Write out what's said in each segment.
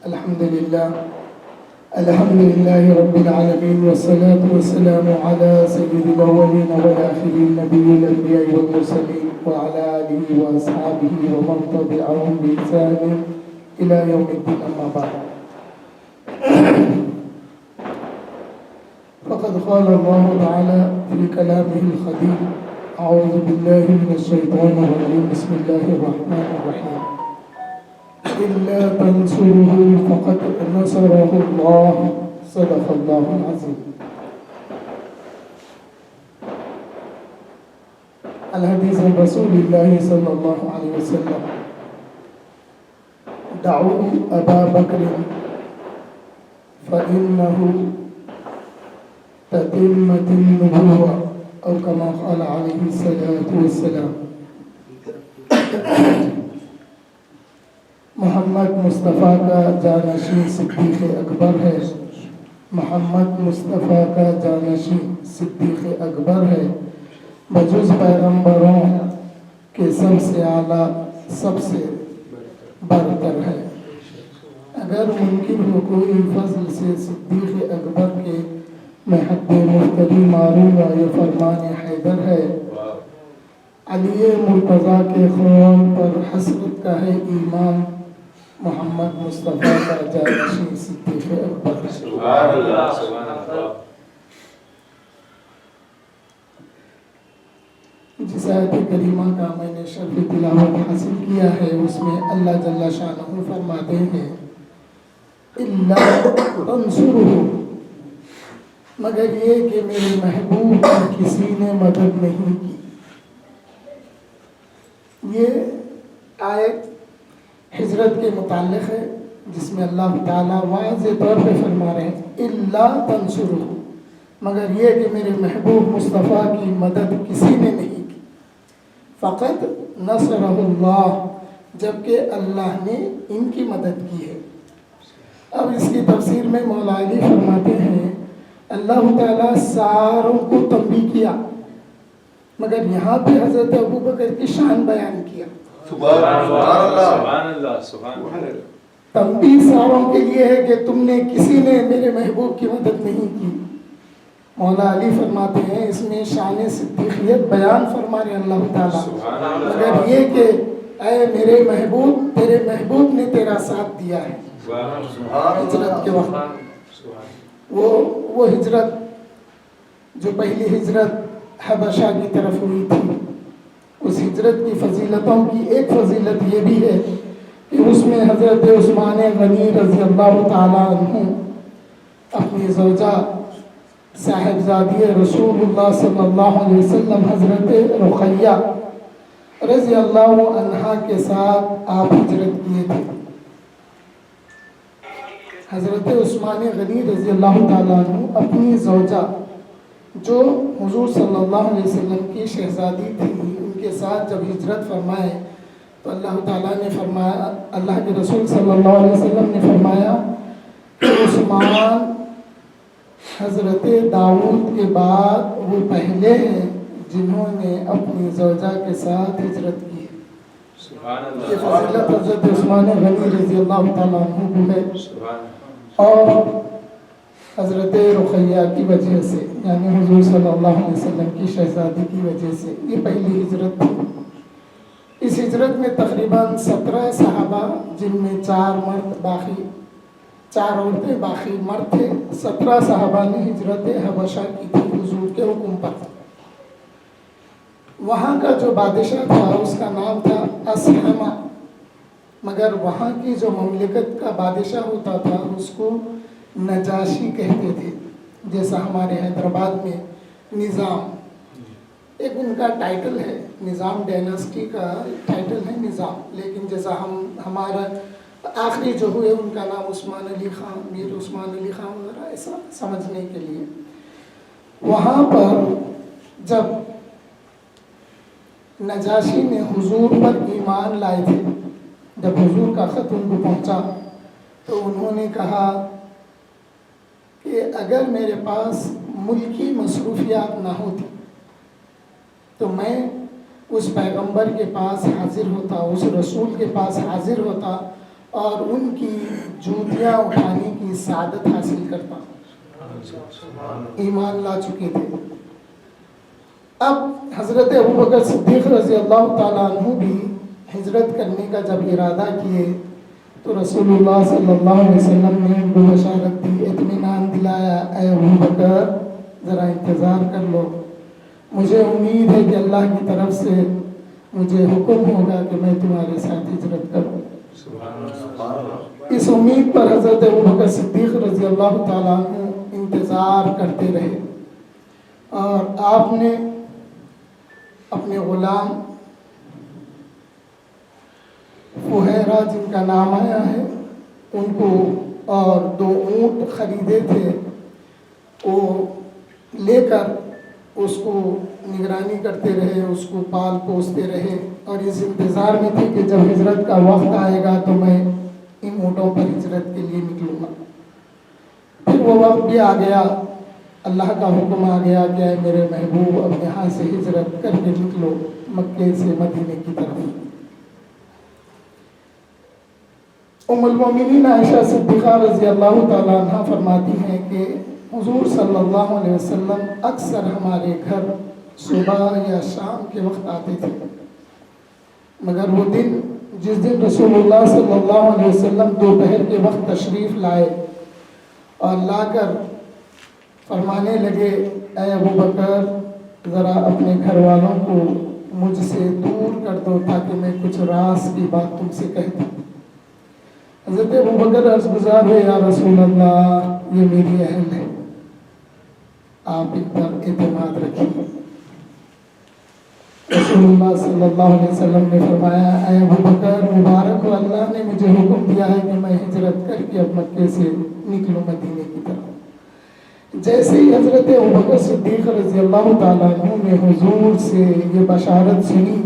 الحمد لله رب العالمين والصلاة والسلام على سيد الأولين والآخرين نبي الأنبياء والمرسلين وعلى آله وأصحابه ومن تبعهم بإحسان إلى يوم الدين أما بعد فقد قال الله تعالى في كلامه الخبير أعوذ بالله من الشيطان الرجيم بسم الله الرحمن الرحيم إلا تنصره فقد نصره الله صدق الله العظيم الحديث عن رسول الله صلى الله عليه وسلم دعوا أبا بكر فإنه تتمة النبوة أو كما قال عليه الصلاة والسلام محمد مصطفیٰ کا جانشین صدیق اکبر ہے محمد مصطفیٰ کا جانشین صدیق اکبر ہے بجز پیغمبروں کے سب سے اعلیٰ سب سے برتر ہے اگر ممکن ہو کوئی فضل سے صدیق اکبر کے محب مفتدی معروف یہ فرمان حیدر ہے علی مرتضیٰ کے خون پر حسرت کا ہے ایمان محمد مصطفیٰ کا جانشین صدیق اکبر سبحان اللہ سبحان اللہ جس آیت کریمہ کا میں نے شرف تلاوت حاصل کیا ہے اس میں اللہ جل شانہ فرماتے ہیں الا تنصرہ مگر یہ کہ میرے محبوب کی کسی نے مدد نہیں کی یہ آیت ہجرت کے متعلق ہے جس میں اللہ تعالیٰ واضح طور پہ فرما رہے ہیں الا تنصرہ مگر یہ کہ میرے محبوب مصطفیٰ کی مدد کسی نے نہیں کی فقط نصرہ اللہ جبکہ اللہ نے ان کی مدد کی ہے اب اس کی تفسیر میں مولا علی فرماتے ہیں اللہ تعالیٰ ساروں کو تنبیہ کیا مگر یہاں پہ حضرت ابوبکر کی شان بیان کیا سبحان اللہ سبحان اللہ تنبیہ ساروں کے لیے ہے کہ تم نے کسی نے میرے محبوب کی مدد نہیں کی مولا علی فرماتے ہیں اس میں شان صدیقیت بیان فرما رہے اللہ تعالیٰ مگر یہ کہ اے میرے محبوب تیرے محبوب نے تیرا ساتھ دیا ہے ہجرت کے وقت وہ ہجرت جو پہلی ہجرت حبشہ کی طرف ہوئی تھی اس ہجرت کی فضیلتوں کی ایک فضیلت یہ بھی ہے کہ اس میں حضرت عثمان غنی رضی اللہ تعالیٰ عنہ اپنی زوجہ صاحبزادی رسول اللہ صلی اللہ علیہ وسلم حضرت رقیہ رضی اللہ عنہا کے ساتھ آپ ہجرت کیے تھے حضرت عثمان غنی رضی اللہ تعالیٰ عنہ اپنی زوجہ جو حضور صلی اللہ علیہ وسلم کی شہزادی تھی ان کے ساتھ جب ہجرت فرمائے تو اللہ تعالیٰ نے فرمایا اللہ کے رسول صلی اللہ علیہ وسلم نے فرمایا کہ عثمان حضرت داؤد کے بعد وہ پہلے ہیں جنہوں نے اپنی زوجہ کے ساتھ ہجرت کی یہ فضیلت حضرت عثمان غنی رضی اللہ تعالیٰ عنہ کو ہے اور حضرت رقیہ کی وجہ سے یعنی حضور صلی اللہ علیہ وسلم کی شہزادی کی وجہ سے یہ پہلی ہجرت تھی اس ہجرت میں تقریباً 17 صحابہ جن میں 4 عورتیں باقی مرد تھے 17 صحابہ نے ہجرت حبشہ کی تھی حضور کے حکم پر وہاں کا جو بادشاہ تھا اس کا نام تھا اسحمہ مگر وہاں کی جو مملکت کا بادشاہ ہوتا تھا اس کو نجاشی کہتے تھے جیسا ہمارے حیدرآباد میں نظام ایک ان کا ٹائٹل ہے نظام ڈائناسٹی کا ٹائٹل ہے نظام لیکن جیسا ہمارا آخری جو ہوئے ان کا نام عثمان علی خان میر عثمان علی خان وغیرہ ایسا سمجھنے کے لیے وہاں پر جب نجاشی نے حضور پر ایمان لائے تھے جب حضور کا خط ان کو پہنچا تو انہوں نے کہا کہ اگر میرے پاس ملکی مصروفیات نہ ہوتی تو میں اس پیغمبر کے پاس حاضر ہوتا اس رسول کے پاس حاضر ہوتا اور ان کی جوتیاں اٹھانے کی سعادت حاصل کرتا. ایمان لا چکے تھے. اب حضرت ابوبکر صدیق رضی اللہ تعالیٰ عنہ بھی ہجرت کرنے کا جب ارادہ کیے تو رسول اللہ صلی اللہ علیہ وسلم نے ان کو بشارت دی, اطمینان دلایا, اے ابوبکر ذرا انتظار کر لو, مجھے امید ہے کہ اللہ کی طرف سے مجھے حکم ہوگا کہ میں تمہارے ساتھ ہجرت کروں. اس امید پر حضرت ابوبکر صدیق رضی اللہ تعالیٰ عنہ انتظار کرتے رہے, اور آپ نے اپنے غلام فہیرہ جن کا نام آیا ہے ان کو اور 2 اونٹ خریدے تھے, وہ لے کر اس کو نگرانی کرتے رہے, اس کو پال پوستے رہے, اور اس انتظار میں تھے کہ جب ہجرت کا وقت آئے گا تو میں ان اونٹوں پر ہجرت کے لیے نکلوں گا. پھر وہ وقت بھی آ گیا, اللہ کا حکم آ گیا کہ اے میرے محبوب اب یہاں سے ہجرت کر کے نکلو مکے سے مدینے کی طرف. ام المومنین عائشہ صدیقہ رضی اللہ تعالیٰ عنہ فرماتی ہیں کہ حضور صلی اللہ علیہ وسلم اکثر ہمارے گھر صبح یا شام کے وقت آتے تھے, مگر وہ دن جس دن رسول اللہ صلی اللہ علیہ وسلم دوپہر کے وقت تشریف لائے اور لا کر فرمانے لگے, اے ابوبکر ذرا اپنے گھر والوں کو مجھ سے دور کر دو تاکہ میں کچھ راز کی بات تم سے کہہ دوں. حضرت ابوبکر عرض گزار ہوئے, یا رسول اللہ یہ میری اہل ہے, آپ ان پر اعتماد رکھیے. رسول اللہ صلی اللہ علیہ وسلم نے فرمایا, اے ابوبکر مبارک ہو, اللہ نے مجھے حکم دیا ہے کہ میں ہجرت کر کے اب مکے سے نکلوں مدینے کی طرف. جیسے ہی حضرت ابوبکر صدیق رضی اللہ تعالیٰ عنہ نے حضور سے یہ بشارت سنی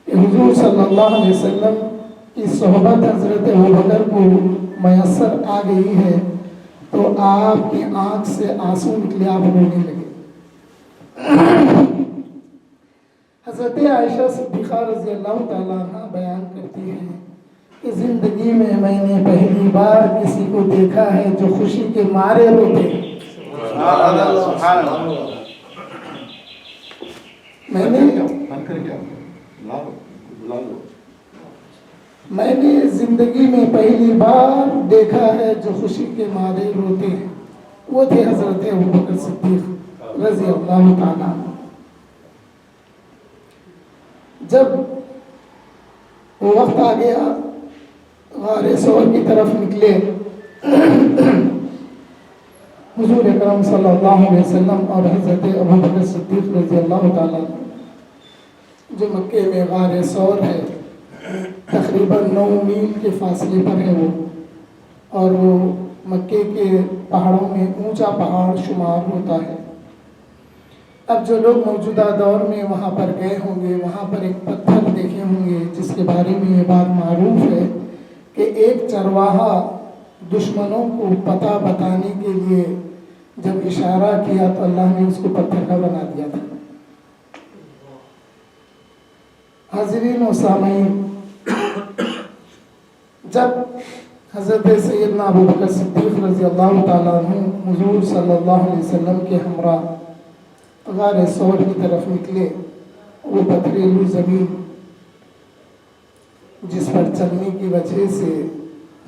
کہ حضور صلی اللہ علیہ وسلم کی صحبت حضرت ابوبکر کو میسر آ گئی ہے, تو آپ کی آنکھ سے آنسو نکلے, آپ رونے لگے. حضرت عائشہ صدیقہ رضی اللہ تعالیٰ عنہ بیان کرتی ہیں کہ زندگی میں نے پہلی بار کسی کو دیکھا ہے جو خوشی کے مارے روتے. میں نے زندگی میں پہلی بار دیکھا ہے جو خوشی کے مارے روتے ہیں, وہ تھے حضرت ابوبکر صدیق رضی اللہ تعالیٰ عنہ. جب وہ وقت آ گیا غار ثور کی طرف نکلے, حضور اکرم صلی اللہ علیہ وسلم اور حضرت ابوبکر صدیق رضی اللہ تعالیٰ جو مکے میں غار ثور ہے تقریباً 9 میل کے فاصلے پر ہے وہ, اور وہ مکے کے پہاڑوں میں اونچا پہاڑ شمار ہوتا ہے. اب جو لوگ موجودہ دور میں وہاں پر گئے ہوں گے وہاں پر ایک پتھر دیکھے ہوں گے جس کے بارے میں یہ بات معروف ہے کہ ایک چرواہا دشمنوں کو پتہ بتانے کے لیے جب اشارہ کیا تو اللہ نے اس کو پتھر کا بنا دیا تھا. حاضرین و سامعین, جب حضرت سیدنا ابوبکر صدیق رضی اللہ تعالیٰ عنہ حضور صلی اللہ علیہ وسلم کے ہمراہ غار ثور کی طرف نکلے, وہ پتھریلو زمین جس پر چلنے کی وجہ سے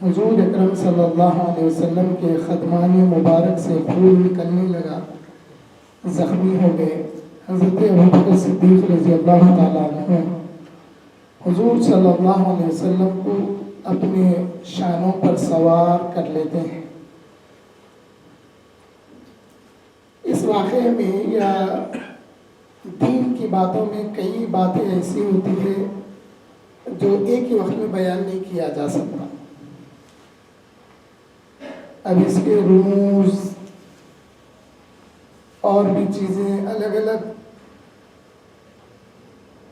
حضور اکرم صلی اللہ علیہ وسلم کے خدمان مبارک سے خون نکلنے لگا, زخمی ہو گئے. حضرت ابوبکر صدیق رضی اللہ تعالیٰ عنہ حضور صلی اللہ علیہ وسلم کو اپنے شانوں پر سوار کر لیتے ہیں. اس واقعے میں یا دین کی باتوں میں کئی باتیں ایسی ہوتی ہیں جو ایک ہی وقت میں بیان نہیں کیا جا سکتا. اب اس کے رموز اور بھی چیزیں الگ الگ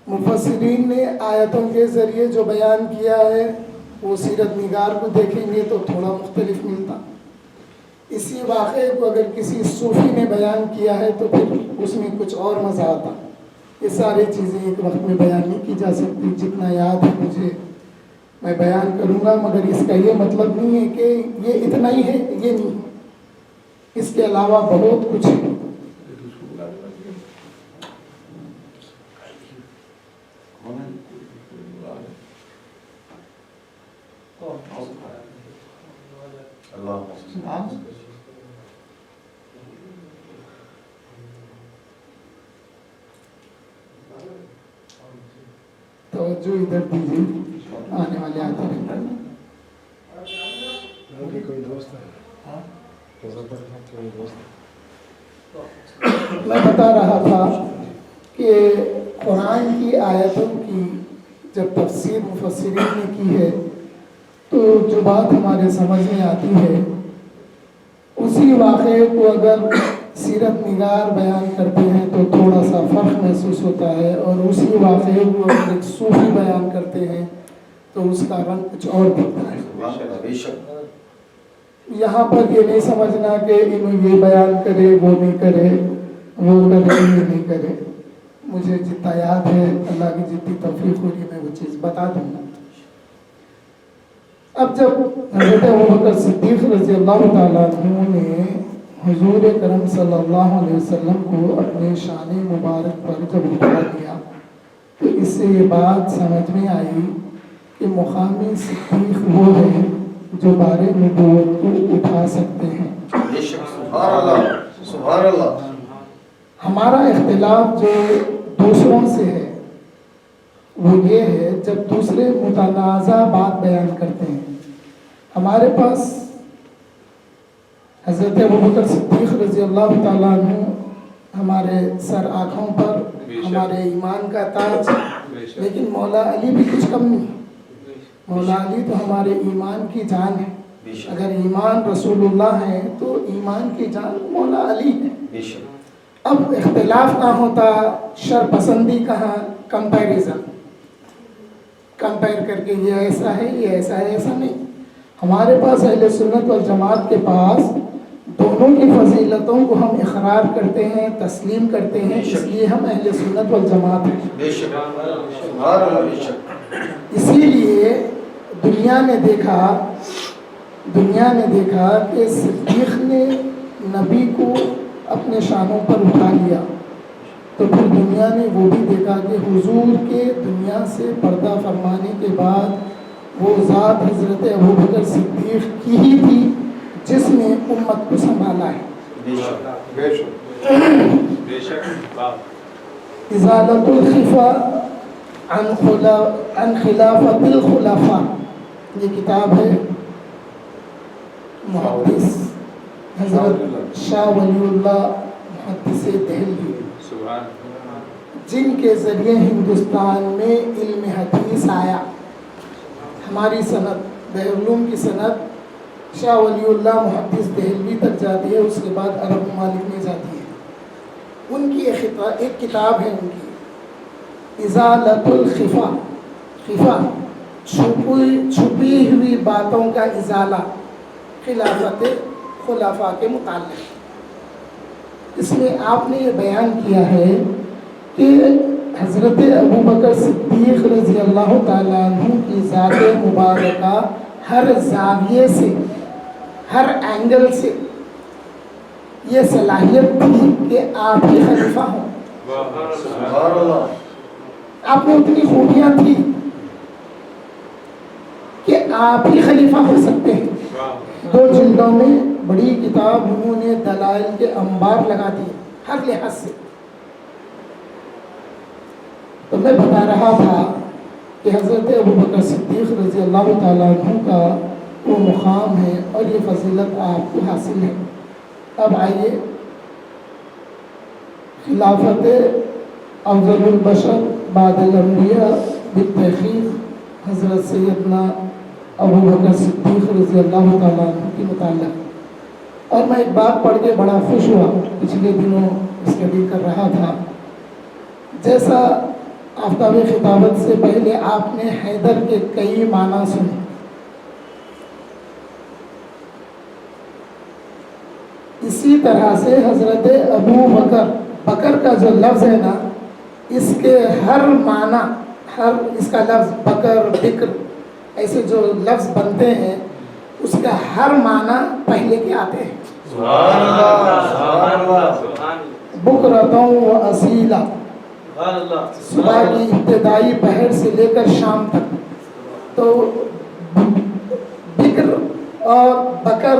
مفسرین نے آیتوں کے ذریعے جو بیان کیا ہے وہ سیرت نگار کو دیکھیں گے تو تھوڑا مختلف ملتا. اسی واقعے کو اگر کسی صوفی نے بیان کیا ہے تو پھر اس میں کچھ اور مزہ آتا. یہ ساری چیزیں ایک وقت میں بیان نہیں کی جا سکتی. جتنا یاد ہے مجھے میں بیان کروں گا، مگر اس کا یہ مطلب نہیں ہے کہ یہ اتنا ہی ہے، یہ نہیں، اس کے علاوہ بہت کچھ ہے۔ توجہ ادھر دیجیے، آنے والے آتے رہتے ہیں۔ میں بتا رہا تھا کہ قرآن کی آیتوں کی جب تفسیر مفسرین نے کی ہے تو جو بات ہمارے سمجھ میں آتی ہے اسی واقعے کو اگر سیرت نگار بیان کرتے ہیں تو تھوڑا سا فرق محسوس ہوتا ہے، اور اسی واقعے کو اگر ایک صوفی بیان کرتے ہیں تو اس کا رنگ کچھ اور دکھتا ہے۔ یہاں پر یہ نہیں سمجھنا کہ انہوں یہ بیان کرے وہ نہیں کرے، وہ کرے یہ نہیں کرے۔ مجھے جتنا یاد ہے، اللہ کی جتنی توفیق ہوگی میں وہ چیز بتا دوں گا۔ اب جب حضرت ابوبکر صدیق رضی اللہ تعالیٰ عنہ نے حضور کرم صلی اللہ علیہ وسلم کو اپنے شان مبارک پر جب اٹھا دیا تو اس سے یہ بات سمجھ میں آئی کہ مقامی صدیق وہ ہے جو بار نبوت کو اٹھا سکتے ہیں۔ سبحان اللہ، سبحان اللہ۔ ہمارا اختلاف جو دوسروں سے ہے وہ یہ ہے جب دوسرے متنازع بات بیان کرتے ہیں۔ ہمارے پاس حضرت ابوبکر صدیق رضی اللہ تعالیٰ عنہ ہمارے سر آنکھوں پر ہمارے ایمان کا تاج، لیکن مولا علی بھی کچھ کم نہیں۔ مولا علی تو ہمارے ایمان کی جان ہے۔ اگر ایمان رسول اللہ ہے تو ایمان کی جان مولا علی ہے۔ اب اختلاف کہاں ہوتا، شر پسندی کہاں، کمپیریزن، کمپیر کر کے یہ ایسا ہے یہ ایسا ہے، ایسا نہیں۔ ہمارے پاس اہل سنت والجماعت کے پاس دونوں کی فضیلتوں کو ہم اقرار کرتے ہیں، تسلیم کرتے ہیں، اس لیے ہم اہل سنت والجماعت ہیں۔ اسی لیے دنیا نے دیکھا کہ صدیق نے نبی کو اپنے شانوں پر اٹھا لیا، تو پھر دنیا نے وہ بھی دیکھا کہ حضور کے دنیا سے پردہ فرمانے کے بعد وہ ذات حضرت ابوبکر صدیق کی ہی تھی جس نے امت کو سنبھالا ہے۔ ازالۃ الخفا عن خلافت الخلفاء، یہ کتاب ہے محدث حضرت شاہ ولی اللہ محدث دہلوی، جن کے ذریعے ہندوستان میں علم حدیث آیا۔ ہماری سند بحرالعلوم کی سند شاہ ولی اللہ محدث دہلوی تک جاتی ہے، اس کے بعد عرب ممالک میں جاتی ہے۔ ان کی ایک کتاب ہے ان کی ازالۃ الخفا، خفا چھپی ہوئی باتوں کا ازالہ خلافت خلفاء کے متعلق۔ اس میں آپ نے یہ بیان کیا ہے کہ حضرت ابوبکر صدیق رضی اللہ تعالیٰ عنہ کی ذات مبارکہ ہر زاویے سے، ہر اینگل سے یہ صلاحیت تھی کہ آپ ہی خلیفہ ہوں۔ آپ میں اتنی خوبیاں تھی کہ آپ ہی خلیفہ ہو سکتے ہیں۔ 2 جلدوں میں بڑی کتاب انہوں نے دلائل کے انبار لگا دیے ہر لحاظ سے۔ تو میں بتا رہا تھا کہ حضرت ابوبکر صدیق رضی اللہ تعالیٰ عنہ کا وہ مقام ہے اور یہ فضیلت آپ کو حاصل ہے۔ اب آئیے خلافت افضل البشر بعد الانبیاء بالتحقیق حضرت سیدنا ابوبکر صدیق رضی اللہ تعالیٰ عنہ کے متعلق، اور میں ایک بات پڑھ کے بڑا خوش ہوا، پچھلے دنوں اسٹڈی کر رہا تھا۔ جیسا آفتاب خطابت سے پہلے آپ نے حیدر کے کئی معنی سنے، اسی طرح سے حضرت ابو بکر، بکر کا جو لفظ ہے نا، اس کے ہر معنی، ہر اس کا لفظ بکر، بکر، ایسے جو لفظ بنتے ہیں اس کا ہر معنی پہلے کے آتے ہیں. سبحان اللہ سبحان اللہ. بکرتوں و اصیلا، صبح کی ابتدائی پہر سے لے کر شام تک. تو بکر اور بکر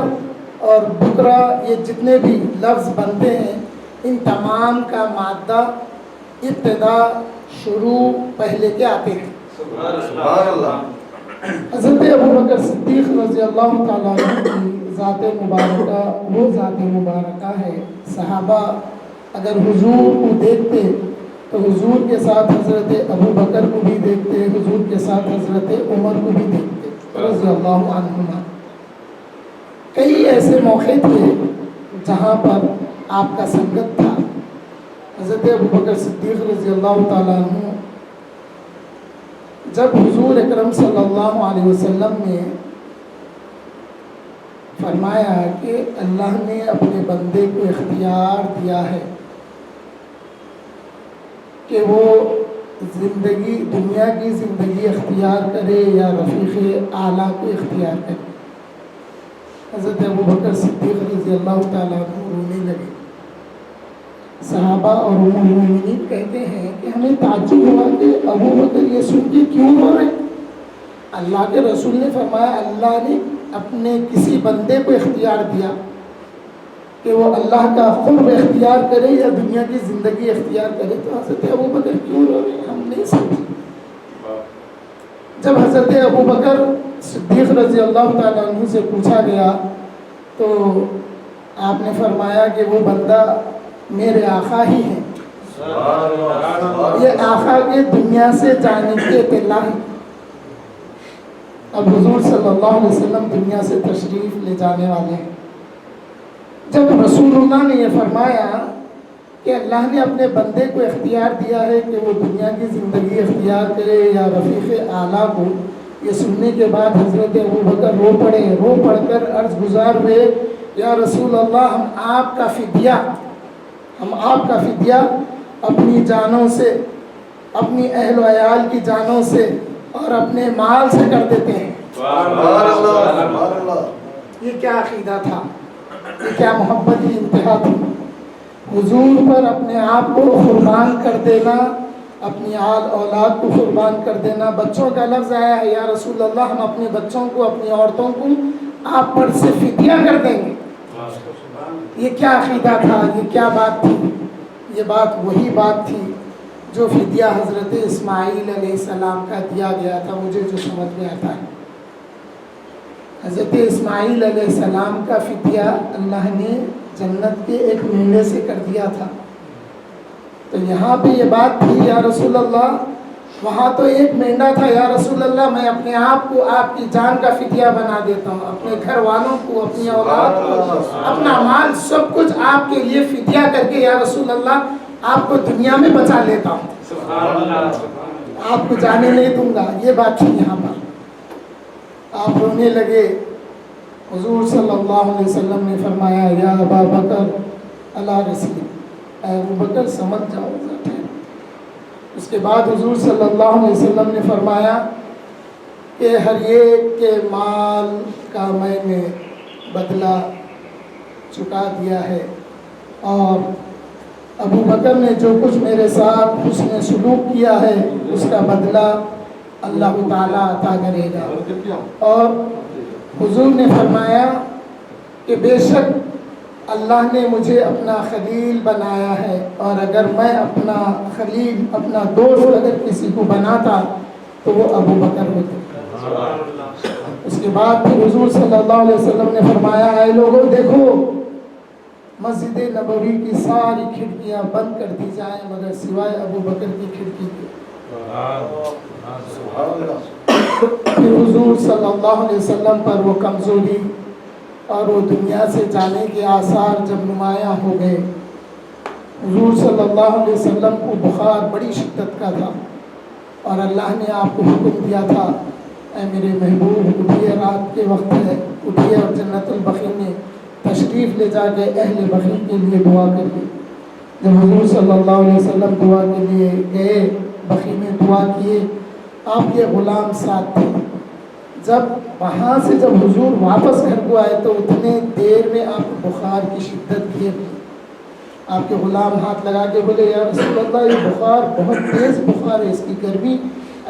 اور بکرا یہ جتنے بھی لفظ بنتے ہیں ان تمام کا مادہ ابتدا شروع پہلے کے آتے ہیں. سبحان اللہ. حضرت ابوبکر صدیق رضی اللہ تعالیٰ عنہ کی ذات مبارکہ وہ ذات مبارکہ ہے. صحابہ اگر حضور کو دیکھتے تو حضور کے ساتھ حضرت ابوبکر کو بھی دیکھتے، حضور کے ساتھ حضرت عمر کو بھی دیکھتے رضی اللہ عنہما. کئی ایسے موقع تھے جہاں پر آپ کا سنگت تھا. حضرت ابوبکر صدیق رضی اللہ تعالیٰ عنہ جب حضور اکرم صلی اللہ علیہ وسلم نے فرمایا کہ اللہ نے اپنے بندے کو اختیار دیا ہے کہ وہ زندگی دنیا کی زندگی اختیار کرے یا رفیق اعلیٰ کو اختیار کرے، حضرت ابوبکر صدیق رضی اللہ تعالیٰ عنہ رونے لگے. صحابہ اور ام المؤمنین کہتے ہیں کہ ہمیں تعجب ہوا کہ ابوبکر یہ سن کے کیوں رو رہے ہیں. اللہ کے رسول نے فرمایا اللہ نے اپنے کسی بندے کو اختیار دیا کہ وہ اللہ کا قرب اختیار کرے یا دنیا کی زندگی اختیار کرے، تو حضرت ابوبکر کیوں رو رہے ہیں ہم نہیں سمجھے. جب حضرت ابوبکر صدیق رضی اللہ تعالیٰ عنہ سے پوچھا گیا تو آپ نے فرمایا کہ وہ بندہ میرے آقا ہی ہیں. یہ آقا کے دنیا سے جانے کی اطلاع ہے. اب حضور صلی اللہ علیہ وسلم دنیا سے تشریف لے جانے والے ہیں. جب رسول اللہ نے یہ فرمایا کہ اللہ نے اپنے بندے کو اختیار دیا ہے کہ وہ دنیا کی زندگی اختیار کرے یا رفیق اعلیٰ کو، یہ سننے کے بعد حضرت ابوبکر رو پڑھ کر عرض گزار ہوئے یا رسول اللہ ہم آپ کا فدیہ اپنی جانوں سے، اپنی اہل و عیال کی جانوں سے اور اپنے مال سے کر دیتے ہیں. یہ کیا عقیدہ تھا، یہ کیا محبت کی انتہا تھی. حضور پر اپنے آپ کو قربان کر دینا، اپنی آل اولاد کو قربان کر دینا. بچوں کا لفظ آیا ہے یا رسول اللہ ہم اپنے بچوں کو، اپنی عورتوں کو آپ پر سے فدیہ کر دیں گے. یہ کیا عقیدہ تھا، یہ کیا بات تھی. یہ بات وہی بات تھی جو فدیہ حضرت اسماعیل علیہ السلام کا دیا گیا تھا. مجھے جو سمجھ میں آتا ہے حضرت اسماعیل علیہ السلام کا فدیہ اللہ نے جنت کے ایک مینڈے سے کر دیا تھا. تو یہاں پہ یہ بات تھی یا رسول اللہ وہاں تو ایک مینڈا تھا، یا رسول اللہ میں اپنے آپ کو آپ کی جان کا فدیہ بنا دیتا ہوں، اپنے گھر والوں کو، اپنی اولاد کو، اپنا مال سب کچھ آپ کے لیے فدیہ کر کے یا رسول اللہ آپ کو دنیا میں بچا لیتا ہوں، آپ کو جانے نہیں دوں گا. یہ بات تھی یہاں پر. آپ رونے لگے. حضور صلی اللہ علیہ وسلم نے فرمایا یا ابا بکر اللہ رسول، اے ابو بکر سمجھ جاؤ. اس کے بعد حضور صلی اللہ علیہ وسلم نے فرمایا کہ ہر ایک کے مال کا میں نے بدلہ چکا دیا ہے، اور ابو بکر نے جو کچھ میرے ساتھ حسن سلوک کیا ہے اس کا بدلہ اللہ تعالیٰ عطا کرے گا. اور حضور نے فرمایا کہ بے شک اللہ نے مجھے اپنا خلیل بنایا ہے، اور اگر میں اپنا خلیل، اپنا دوست اگر کسی کو بناتا تو وہ ابو بکر ہوتے. اس کے بعد پھر حضور صلی اللہ علیہ وسلم نے فرمایا اے لوگوں دیکھو مسجد نبوی کی ساری کھڑکیاں بند کر دی جائیں مگر سوائے ابو بکر کی کھڑکی کے. پھر حضور صلی اللہ علیہ وسلم پر وہ کمزوری اور وہ دنیا سے جانے کے آثار جب نمایاں ہو گئے. حضور صلی اللہ علیہ وسلم کو بخار بڑی شدت کا تھا، اور اللہ نے آپ کو حکم دیا تھا اے میرے محبوب اٹھیے، رات کے وقت ہے، اٹھیے اور جنت البقیع میں تشریف لے جا کے اہل بقیع کے لیے دعا کریے. جب حضور صلی اللہ علیہ وسلم دعا کے لیے گئے، بقیع میں دعا کیے، آپ کے غلام ساتھ تھے. جب وہاں سے جب حضور واپس گھر کو آئے تو اتنے دیر میں آپ کو بخار کی شدت گھیر لی. آپ کے غلام ہاتھ لگا کے بولے یا رسول اللہ یہ بخار بہت تیز بخار ہے, اس کی گرمی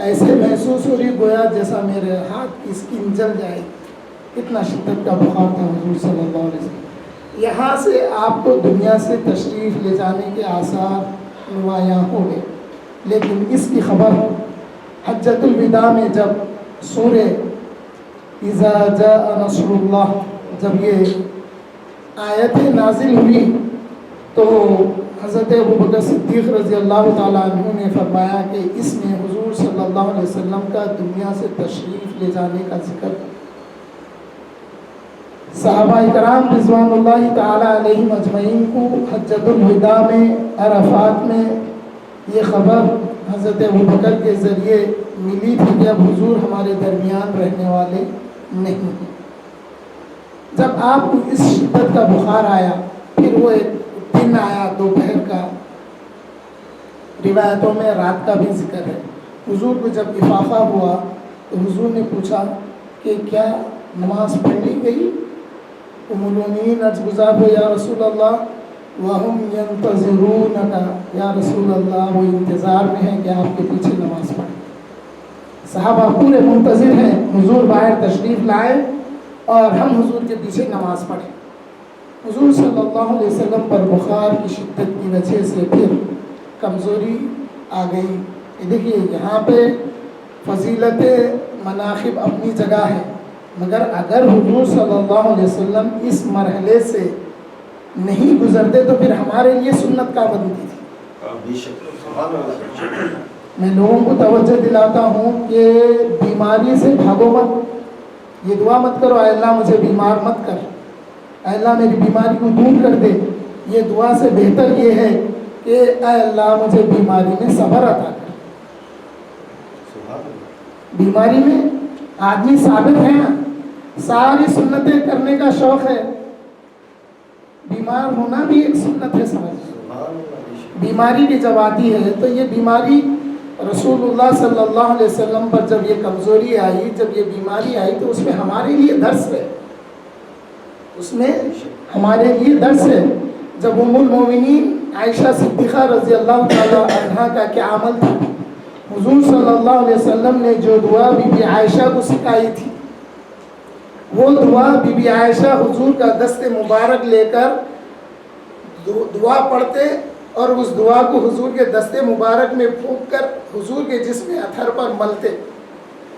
ایسے محسوس ہو رہی گویا جیسا میرے ہاتھ کی اسکن جل جائے. اتنا شدت کا بخار تھا حضور صلی اللہ علیہ وسلم. یہاں سے آپ کو دنیا سے تشریف لے جانے کے آثار نمایاں ہو گئے, لیکن اس کی خبر حجۃ الوداع میں جب سورہ اذا جاء نصر اللہ جب یہ آیت نازل ہوئی تو حضرت ابوبکر صدیق رضی اللہ تعالیٰ عنہ نے فرمایا کہ اس میں حضور صلی اللہ علیہ وسلم کا دنیا سے تشریف لے جانے کا ذکر. صحابہ کرام رضوان اللہ تعالیٰ علیہم اجمعین کو حجۃ الوداع میں عرفات میں یہ خبر حضرت ابوبکر کے ذریعے ملی تھی کہ اب حضور ہمارے درمیان رہنے والے نہیں ہیں. جب آپ کو اس شدت کا بخار آیا, پھر وہ ایک دن آیا دوپہر کا, روایتوں میں رات کا بھی ذکر ہے. حضور کو جب افاقہ ہوا تو حضور نے پوچھا کہ کیا نماز پڑھ لی گئی؟ ام المؤمنین عرض گزار ہوئے یا رسول اللہ وَهُمْ يَنْتَظِرُونَكَ, یا رسول اللہ وہ انتظار میں ہیں کہ آپ کے پیچھے نماز پڑھیں. صحابہ پورے منتظر ہیں حضور باہر تشریف لائے اور ہم حضور کے پیچھے نماز پڑھیں. حضور صلی اللہ علیہ وسلم پر بخار کی شدت کی وجہ سے پھر کمزوری آ گئی. دیکھیے یہاں پہ فضیلت مناقب اپنی جگہ ہے, مگر اگر حضور صلی اللہ علیہ وسلم اس مرحلے سے نہیں گزرتے تو پھر ہمارے لیے سنت کا بنتی تھی. میں لوگوں کو توجہ دلاتا ہوں کہ بیماری سے بھاگو مت, یہ دعا مت کرو اے اللہ مجھے بیمار مت کر, اے اللہ میری بیماری کو دور کر دے. یہ دعا سے بہتر یہ ہے کہ اے اللہ مجھے بیماری میں صبر عطا کر. بیماری میں آدمی ثابت ہے نا, ساری سنتیں کرنے کا شوق ہے, بیمار ہونا بھی ایک سنت ہے. سمجھ بیماری بھی جب آتی ہے تو یہ بیماری رسول اللہ صلی اللہ علیہ وسلم پر جب یہ کمزوری آئی, جب یہ بیماری آئی تو اس میں ہمارے لیے درس ہے, اس میں ہمارے لیے درس ہے. جب ام المومنین عائشہ صدیقہ رضی اللہ تعالیٰ عنہا کا کیا عمل تھا, حضور صلی اللہ علیہ وسلم نے جو دعا بی بی عائشہ کو سکھائی تھی وہ دعا بی بی عائشہ حضور کا دست مبارک لے کر دعا پڑھتے اور اس دعا کو حضور کے دست مبارک میں پھونک کر حضور کے جسم اطہر پر ملتے,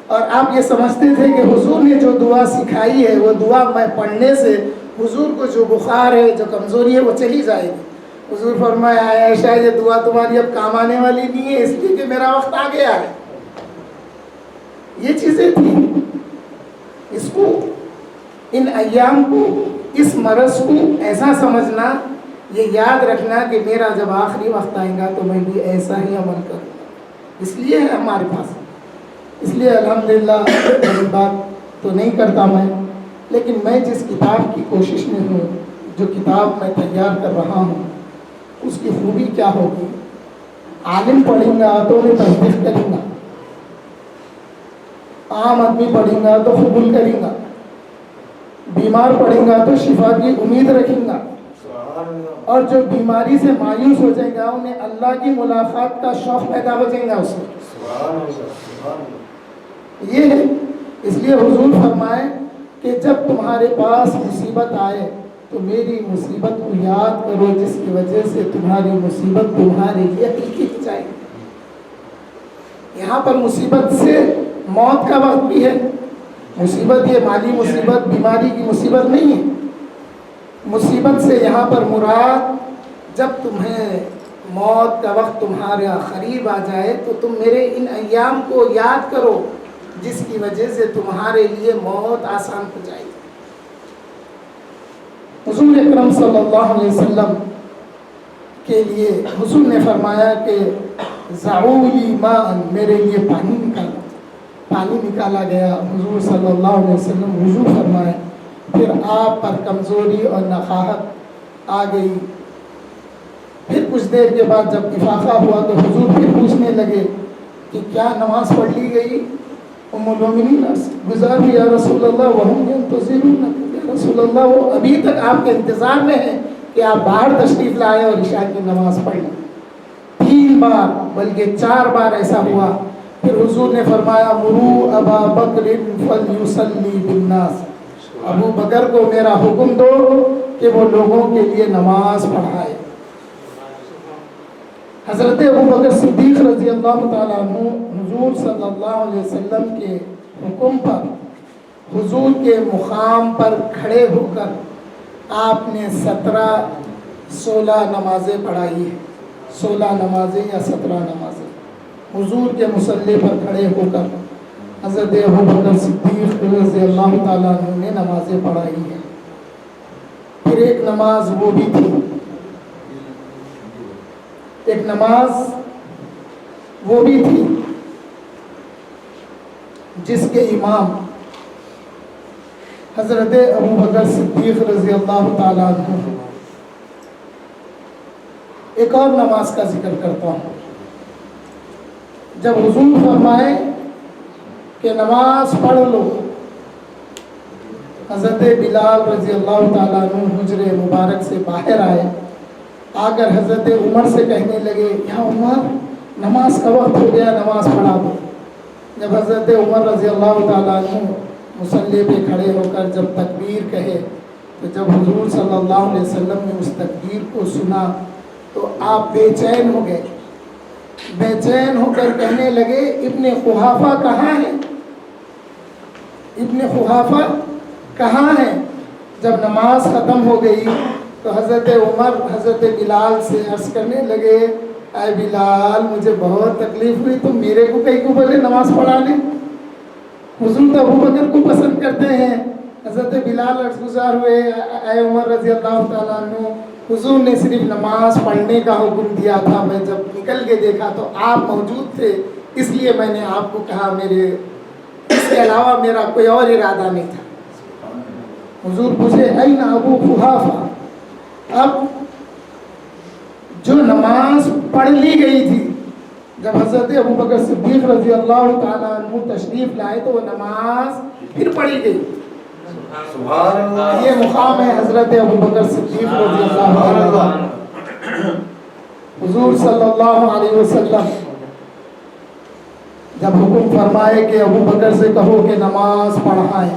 اور آپ یہ سمجھتے تھے کہ حضور نے جو دعا سکھائی ہے وہ دعا میں پڑھنے سے حضور کو جو بخار ہے جو کمزوری ہے وہ چلی جائے گی. حضور فرمایا عائشہ یہ دعا تمہاری اب کام آنے والی نہیں ہے, اس لیے کہ میرا وقت آ گیا ہے. یہ چیزیں تھیں. اس کو ان ایام کو اس مرض کو ایسا سمجھنا, یہ یاد رکھنا کہ میرا جب آخری وقت آئے گا تو میں بھی ایسا ہی عمل کروں گا. اس لیے ہے ہمارے پاس. اس لیے الحمدللہ میری بات تو نہیں کرتا میں, لیکن میں جس کتاب کی کوشش میں ہوں, جو کتاب میں تیار کر رہا ہوں, اس کی خوبی کیا ہوگی. عالم پڑھیں گا تو انہیں تصدیق کریں گا, عام آدمی پڑھیں گا تو قبول کریں گا, بیمار پڑھیں گا تو شفا کی امید رکھیں گا, اور جو بیماری سے مایوس ہو جائے گا انہیں اللہ کی ملاقات کا شوق پیدا ہو جائے گا اس میں. یہ ہے. اس لیے حضور فرمائے کہ جب تمہارے پاس مصیبت آئے تو میری مصیبت کو یاد کرو جس کی وجہ سے تمہاری مصیبت تمہارے لیے ہلکی ہو جائے. یہاں پر مصیبت سے موت کا وقت بھی ہے. مصیبت یہ مالی مصیبت بیماری کی مصیبت نہیں ہے. مصیبت سے یہاں پر مراد جب تمہیں موت کا وقت تمہارے قریب آ جائے تو تم میرے ان ایام کو یاد کرو جس کی وجہ سے تمہارے لیے موت آسان ہو جائے. حضور اکرم صلی اللہ علیہ وسلم کے لیے حضور نے فرمایا کہ زعولی ماء, میرے لیے پانی نکالا. پانی نکالا گیا. حضور صلی اللہ علیہ وسلم وضو فرمائے. پھر آپ پر کمزوری اور نقاہت آ گئی. پھر کچھ دیر کے بعد جب افاقہ ہوا تو حضور پھر پوچھنے لگے کہ کیا نماز پڑھ لی گئی. ام المؤمنین گزار ہوئی یا رسول اللہ وہم ینتظرونک، یا رسول اللہ وہ ابھی تک آپ کے انتظار میں ہیں کہ آپ باہر تشریف لائیں اور عشاء کی نماز پڑھ لیں۔ 3 بار بلکہ 4 بار ایسا ہوا۔ پھر حضور نے فرمایا مرو ابا بکر فلیصلی بالناس، ابو بکر کو میرا حکم دو کہ وہ لوگوں کے لیے نماز پڑھائے۔ حضرت ابو بکر صدیق رضی اللہ تعالیٰ عنہ حضور صلی اللہ علیہ وسلم کے حکم پر حضور کے مقام پر کھڑے ہو کر آپ نے 16 نمازیں پڑھائی ہیں، 16 نمازیں یا 17 نمازیں حضور کے مصلی پر کھڑے ہو کر حضرت ابو بکر صدیق رضی اللہ تعالیٰ عنہ نے نمازیں پڑھائی ہیں۔ پھر ایک نماز وہ بھی تھی، ایک نماز وہ بھی تھی جس کے امام حضرت ابو بکر صدیق رضی اللہ تعالیٰ عنہ۔ ایک اور نماز کا ذکر کرتا ہوں۔ جب حضور فرمائے کہ نماز پڑھ لو، حضرت بلال رضی اللہ تعالیٰ عنہ حجر مبارک سے باہر آئے، آ کر حضرت عمر سے کہنے لگے یا عمر نماز کا وقت ہو گیا، نماز پڑھا دو۔ جب حضرت عمر رضی اللہ تعالیٰ عنہ مصلی پہ کھڑے ہو کر جب تکبیر کہے تو جب حضور صلی اللہ علیہ وسلم نے اس تکبیر کو سنا تو آپ بے چین ہو گئے، بے چین ہو کر کہنے لگے ابن قحافہ کہاں ہے، ابن قحافہ کہاں ہے؟ جب نماز ختم ہو گئی تو حضرت عمر حضرت بلال سے عرض کرنے لگے اے بلال مجھے بہت تکلیف ہوئی، تم میرے کو کہیں کو بولے نماز پڑھا لیں۔ حضور تو ابو بکر کو پسند کرتے ہیں۔ حضرت بلال عرض گزار ہوئے اے عمر رضی اللہ تعالیٰ عنہ، حضور نے صرف نماز پڑھنے کا حکم دیا تھا، میں جب نکل کے دیکھا تو آپ موجود تھے، اس لیے میں نے آپ کو کہا، میرے اس کے علاوہ میرا کوئی اور ارادہ نہیں تھا۔ حضور پوچھے این ابو قحافہ؟ اب جو نماز پڑھ لی گئی تھی، جب حضرت ابو بکر صدیق رضی اللہ تعالیٰ عنہ تشریف لائے تو وہ نماز پھر پڑھی گئی۔ سبحان اللہ، یہ مقام ہے حضرت ابو بکر صدیق رضی اللہ تعالیٰ عنہ۔ حضور صلی اللہ علیہ وسلم جب حکم فرمائے کہ ابو بکر سے کہو کہ نماز پڑھائیں،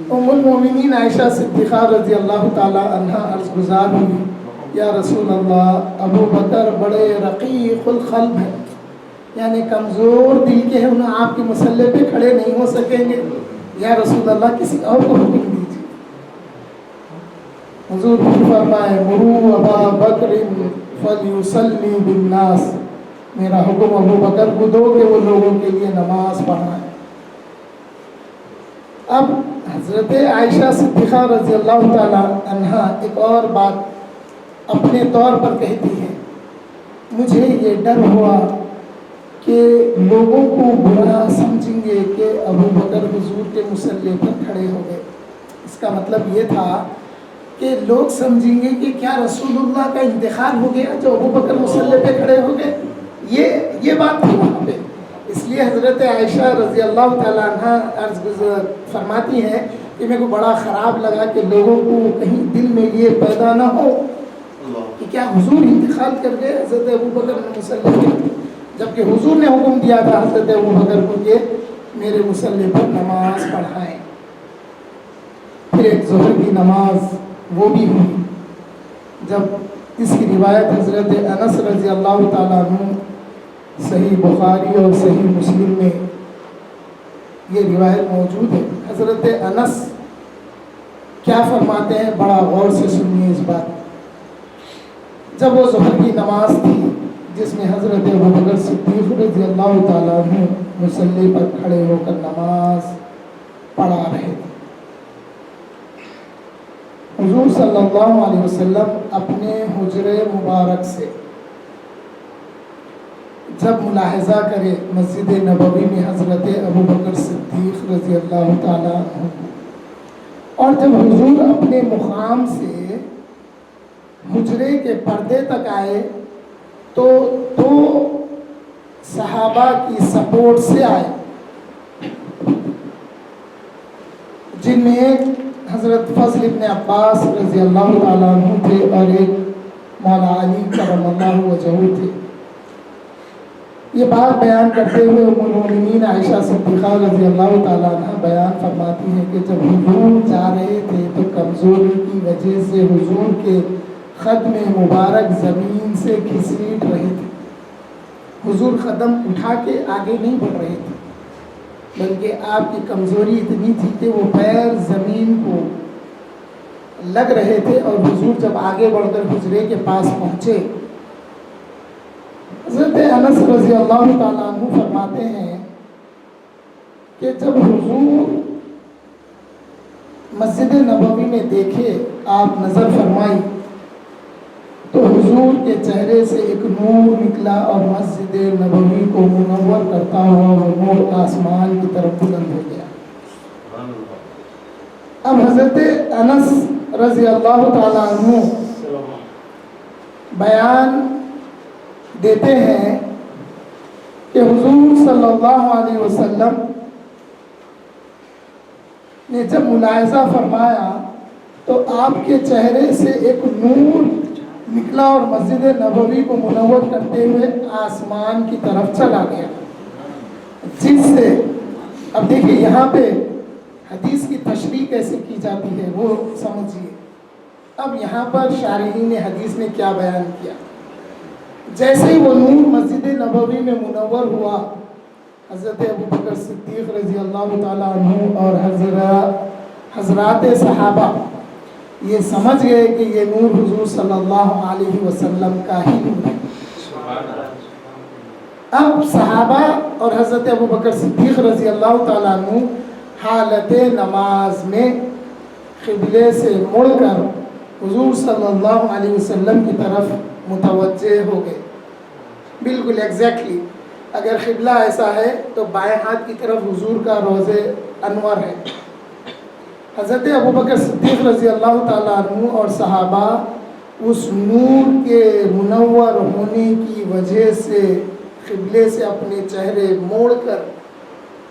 ام المومنین عائشہ صدیقہ رضی اللہ تعالیٰ عنہ عرض گزار ہوئی یا رسول اللہ ابو بکر بڑے رقیق القلب ہیں، یعنی کمزور دل کے ہیں، انہیں آپ کے مصلی پہ کھڑے نہیں ہو سکیں گے، یا رسول اللہ کسی اور کو حکم دیجیے۔ حضور فرمائے مرو ابا بکر فلیصلی بالناس، میرا حکم ابو بکر کو دو کہ وہ لوگوں کے لیے نماز پڑھائیں۔ اب حضرت عائشہ صدیقہ رضی اللہ تعالی عنہا ایک اور بات اپنے طور پر کہتی ہے، مجھے یہ ڈر ہوا کہ لوگوں کو برا سمجھیں گے کہ ابو بکر حضور کے مصلی پر کھڑے ہو گئے۔ اس کا مطلب یہ تھا کہ لوگ سمجھیں گے کہ کیا رسول اللہ کا انتقال ہو گیا جو ابو بکر مصلی پہ کھڑے ہو گئے، یہ بات تھی وہاں پہ۔ اس لیے حضرت عائشہ رضی اللہ تعالیٰ عنہ عرض فرماتی ہیں کہ میرے کو بڑا خراب لگا کہ لوگوں کو کہیں دل میں یہ پیدا نہ ہو کہ کیا حضور انتقال کر گئے حضرت ابو بکر مصلی پہ، جبکہ حضور نے حکم دیا تھا حضرت ابو بکر کو کہ میرے مصلی پر نماز پڑھائیں۔ پھر ایک ظہر کی نماز وہ بھی ہوئی، جب اس کی روایت حضرت انس رضی اللہ تعالیٰ عنہ صحیح بخاری اور صحیح مسلم میں یہ روایت موجود ہے۔ حضرت انس کیا فرماتے ہیں، بڑا غور سے سنیے اس بات۔ جب وہ ظہر کی نماز تھی جس میں حضرت ابو بکر صدیق رضی اللہ تعالیٰ عنہ مصلی پر کھڑے ہو کر نماز پڑھا رہے تھے، حضور صلی اللہ علیہ وسلم اپنے حجر مبارک سے جب ملاحظہ کرے مسجد نبوی میں حضرت ابو بکر صدیق رضی اللہ تعالیٰ عنہ، اور جب حضور اپنے مقام سے حجرے کے پردے تک آئے تو دو صحابہ کی سپورٹ سے آئے، جن میں ایک حضرت فضل ابن عباس رضی اللہ تعالیٰ عنہ تھے اور ایک مولا علی کرم اللہ وجہہ تھے۔ یہ بات بیان کرتے ہوئے ام المؤمنین عائشہ صدیقہ رضی اللہ تعالیٰ عنہ بیان فرماتی ہیں کہ جب حضور جا رہے تھے تو کمزوری کی وجہ سے حضور کے قدم مبارک زمین سے گھسیٹ رہے تھے۔ حضور قدم اٹھا کے آگے نہیں بڑھ رہے تھے، بلکہ آپ کی کمزوری اتنی تھی کہ وہ پیر زمین کو لگ رہے تھے، اور حضور جب آگے بڑھ کر حجرے کے پاس پہنچے، حضرت انس رضی اللہ تعالیٰ عنہ فرماتے ہیں کہ جب حضور مسجد نبوی میں دیکھے، آپ نظر فرمائی تو حضور کے چہرے سے ایک نور نکلا اور مسجد نبوی کو منور کرتا ہوا وہ نور آسمان کی طرف بلند ہو گیا۔ اب حضرت انس رضی اللہ تعالیٰ عنہ بیان دیتے ہیں کہ حضور صلی اللہ علیہ وسلم نے جب ملاحظہ فرمایا تو آپ کے چہرے سے ایک نور نکلا اور مسجد نبوی کو منور کرتے ہوئے آسمان کی طرف چلا گیا، جس سے اب دیکھیے یہاں پہ حدیث کی تشریح کیسے کی جاتی ہے وہ سمجھیے۔ اب یہاں پر شارحین حدیث نے کیا بیان کیا، جیسے ہی وہ نور مسجد نبوی میں منور ہوا، حضرت ابوبکر صدیق رضی اللہ تعالیٰ عنہ اور حضرات صحابہ یہ سمجھ گئے کہ یہ نور حضور صلی اللہ علیہ وسلم کا ہی نور ہے۔ اب صحابہ اور حضرت ابوبکر صدیق رضی اللہ تعالیٰ عنہ حالت نماز میں قبلے سے مڑ کر حضور صلی اللہ علیہ وسلم کی طرف متوجہ ہو گئے، بالکل ایگزیکٹلی۔ اگر قبلہ ایسا ہے تو بائیں ہاتھ کی طرف حضور کا روضہ انور ہے۔ حضرت ابوبکر صدیق رضی اللہ تعالیٰ عنہ اور صحابہ اس نور کے منور ہونے کی وجہ سے قبلے سے اپنے چہرے موڑ کر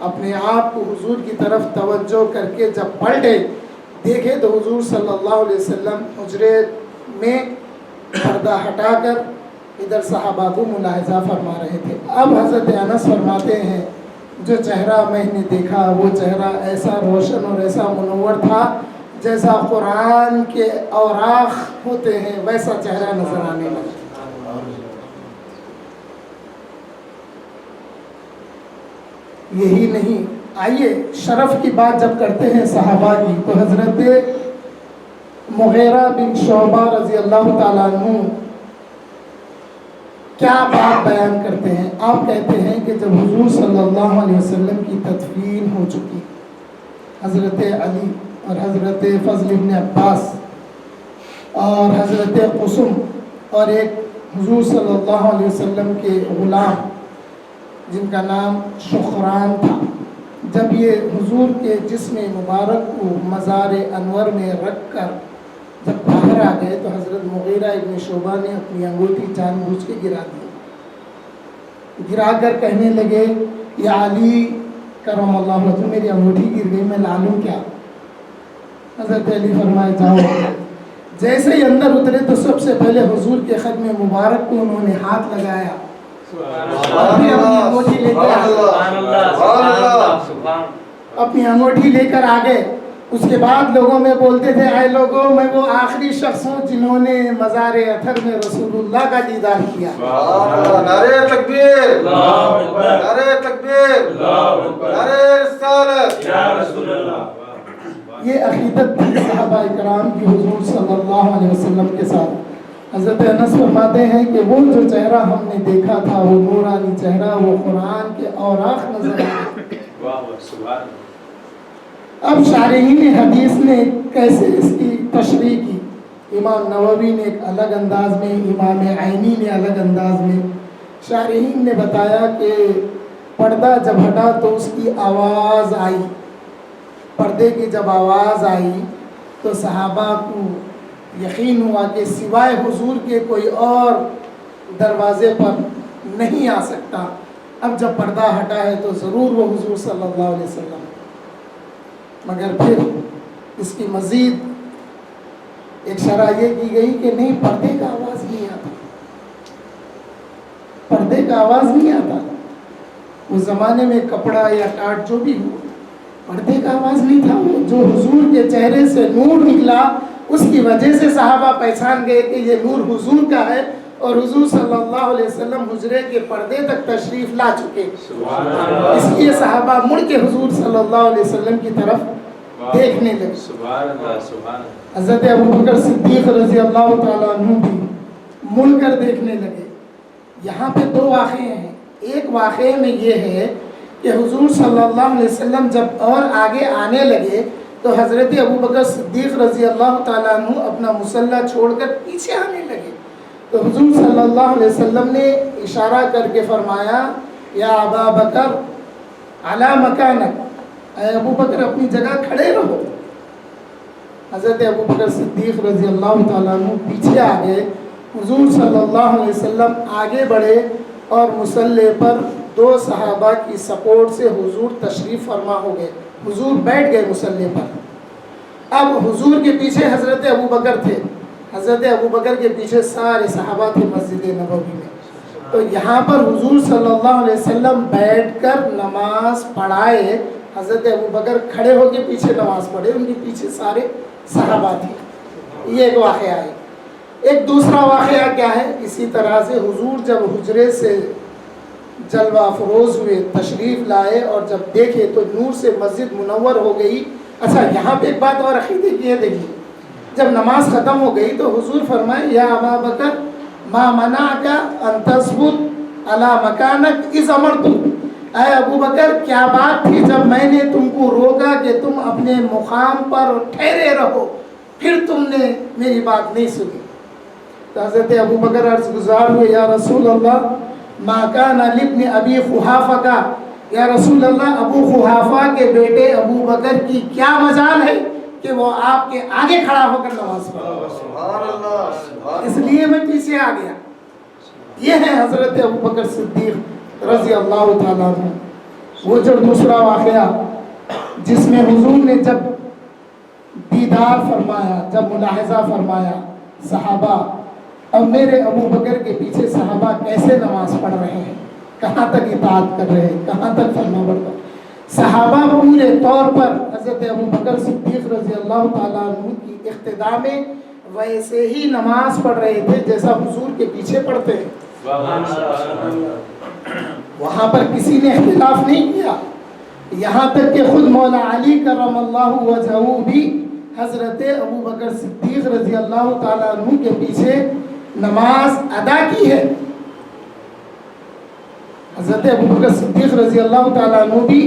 اپنے آپ کو حضور کی طرف توجہ کر کے جب پلٹے، دیکھے تو حضور صلی اللہ علیہ وسلم حجرے میں پردہ ہٹا کر ادھر صحابہ کو ملاحظہ فرما رہے تھے۔ اب حضرت انس فرماتے ہیں جو چہرہ میں نے دیکھا وہ چہرہ ایسا روشن اور ایسا منور تھا جیسا قرآن کے اوراق ہوتے ہیں، ویسا چہرہ نظر آنے لگا۔ یہی نہیں، آئیے شرف کی بات جب کرتے ہیں صحابہ کی تو حضرت مغیرہ بن شعبہ رضی اللہ تعالیٰ عنہ کیا بات بیان کرتے ہیں۔ آپ کہتے ہیں کہ جب حضور صلی اللہ علیہ وسلم کی تدفین ہو چکی، حضرت علی اور حضرت فضل ابن عباس اور حضرت قسم اور ایک حضور صلی اللہ علیہ وسلم کے غلام جن کا نام شخران تھا، جب یہ حضور کے جسم مبارک کو مزار انور میں رکھ کر جب باہر آ گئے تو حضرت مغیرہ ابن شعبہ نے اپنی انگوٹھی جان بوجھ کے گرا دی، گرا کر کہنے لگے یا علی کرم اللہ وجہ میری انگوٹھی گر گئی، میں لا لوں کیا؟ حضرت علی فرمائے جاؤ۔ جیسے ہی اندر اترے تو سب سے پہلے حضور کے قدم مبارک کو انہوں نے ہاتھ لگایا اور پھر اپنی انگوٹھی لے کر اپنی لے کر آگے۔ اس کے بعد لوگوں میں بولتے تھے اے لوگوں میں وہ آخری شخص ہوں جنہوں نے مزار اطہر میں رسول اللہ کا دیدار کیا۔ نعرہ تکبیر، نعرہ تکبیر، نعرہ رسالت یا رسول اللہ۔ یہ عقیدت تھی صحابہ کرام کی حضور صلی اللہ علیہ وسلم کے ساتھ۔ حضرت انس فرماتے ہیں کہ وہ جو چہرہ ہم نے دیکھا تھا وہ نورانی چہرہ، وہ قرآن کے اوراق نظر آئے۔ اب شارحین حدیث نے کیسے اس کی تشریح کی، امام نووی نے ایک الگ انداز میں، امام عینی نے الگ انداز میں۔ شارحین نے بتایا کہ پردہ جب ہٹا تو اس کی آواز آئی، پردے کی جب آواز آئی تو صحابہ کو یقین ہوا کہ سوائے حضور کے کوئی اور دروازے پر نہیں آ سکتا۔ اب جب پردہ ہٹا ہے تو ضرور وہ حضور صلی اللہ علیہ وسلم۔ مگر پھر اس کی مزید ایک شرح یہ کی گئی کہ نہیں، پردے کا آواز نہیں آتا، پردے کا آواز نہیں آتا۔ اس زمانے میں کپڑا یا ٹاٹ جو بھی ہو، پردے کا آواز نہیں تھا، وہ جو حضور کے چہرے سے نور نکلا اس کی وجہ سے صحابہ پہچان گئے کہ یہ نور حضور کا ہے، اور حضور صلی اللہ علیہ وسلم حجرے کے پردے تک تشریف لا چکے۔ اس لیے صحابہ مڑ کے حضور صلی اللہ علیہ وسلم کی طرف دیکھنے لگے۔ حضرت ابوبکر صدیق رضی اللہ تعالیٰ عنہ بھی مڑ کر دیکھنے لگے۔ یہاں پہ دو واقعے ہیں۔ ایک واقعے میں یہ ہے کہ حضور صلی اللہ علیہ وسلم جب اور آگے آنے لگے تو حضرت ابوبکر صدیق رضی اللہ تعالیٰ عنہ اپنا مسلح چھوڑ کر پیچھے آنے لگے، تو حضور صلی اللہ علیہ وسلم نے اشارہ کر کے فرمایا، یا ابا بکر علی مکانک، اے ابو بکر اپنی جگہ کھڑے رہو۔ حضرت ابوبکر صدیق رضی اللہ تعالیٰ عنہ پیچھے آ گئے، حضور صلی اللہ علیہ وسلم آگے بڑھے اور مسلح پر دو صحابہ کی سپورٹ سے حضور تشریف فرما ہو گئے، حضور بیٹھ گئے مسلح پر۔ اب حضور کے پیچھے حضرت ابوبکر تھے، حضرت ابوبکر کے پیچھے سارے صحابہ تھے مسجد نبوی میں۔ تو یہاں پر حضور صلی اللہ علیہ وسلم بیٹھ کر نماز پڑھائے، حضرت ابوبکر کھڑے ہو کے پیچھے نماز پڑھے، ان کے پیچھے سارے صحابہ تھے۔ یہ ایک واقعہ ہے۔ ایک دوسرا واقعہ کیا ہے؟ اسی طرح سے حضور جب حجرے سے جلوہ افروز ہوئے، تشریف لائے، اور جب دیکھے تو نور سے مسجد منور ہو گئی۔ اچھا، یہاں پہ ایک بات اور عقیدے کی ہے، دیکھیے، جب نماز ختم ہو گئی تو حضور فرمائے، یا ابا بکر ما منعک ان تثبت علی مکانک اذ امرتک، اے ابو بکر کیا بات تھی جب میں نے تم کو روکا کہ تم اپنے مقام پر ٹھہرے رہو، پھر تم نے میری بات نہیں سنی؟ تو حضرت ابو بکر عرض گزار ہوئے، یا رسول اللہ ما کان لابن ابی قحافہ کا، یا رسول اللہ ابو قحافہ کے بیٹے ابو بکر کی کیا مجال ہے کہ وہ آپ کے آگے کھڑا ہو کر نماز پڑھے، اس لیے میں پیچھے آ گیا۔ یہ ہے حضرت ابوبکر صدیق رضی اللہ تعالیٰ عنہ۔ وہ جو دوسرا واقعہ جس میں حضور نے جب دیدار فرمایا، جب ملاحظہ فرمایا صحابہ، اب میرے ابوبکر کے پیچھے صحابہ کیسے نماز پڑھ رہے ہیں، کہاں تک اطاعت کر رہے ہیں، کہاں تک فرما بردار۔ صحابہ پورے طور پر حضرت ابوبکر صدیق رضی اللہ تعالیٰ عنہ کی اقتداء میں ویسے ہی نماز پڑھ رہے تھے جیسا حضور کے پیچھے پڑھتے ہیں۔ وہاں پر کسی نے اختلاف نہیں کیا، یہاں تک کہ خود مولا علی کرم اللہ وجہہ بھی حضرت ابوبکر صدیق رضی اللہ تعالیٰ عنہ کے پیچھے نماز ادا کی ہے۔ حضرت ابوبکر صدیق رضی اللہ تعالیٰ عنہ بھی،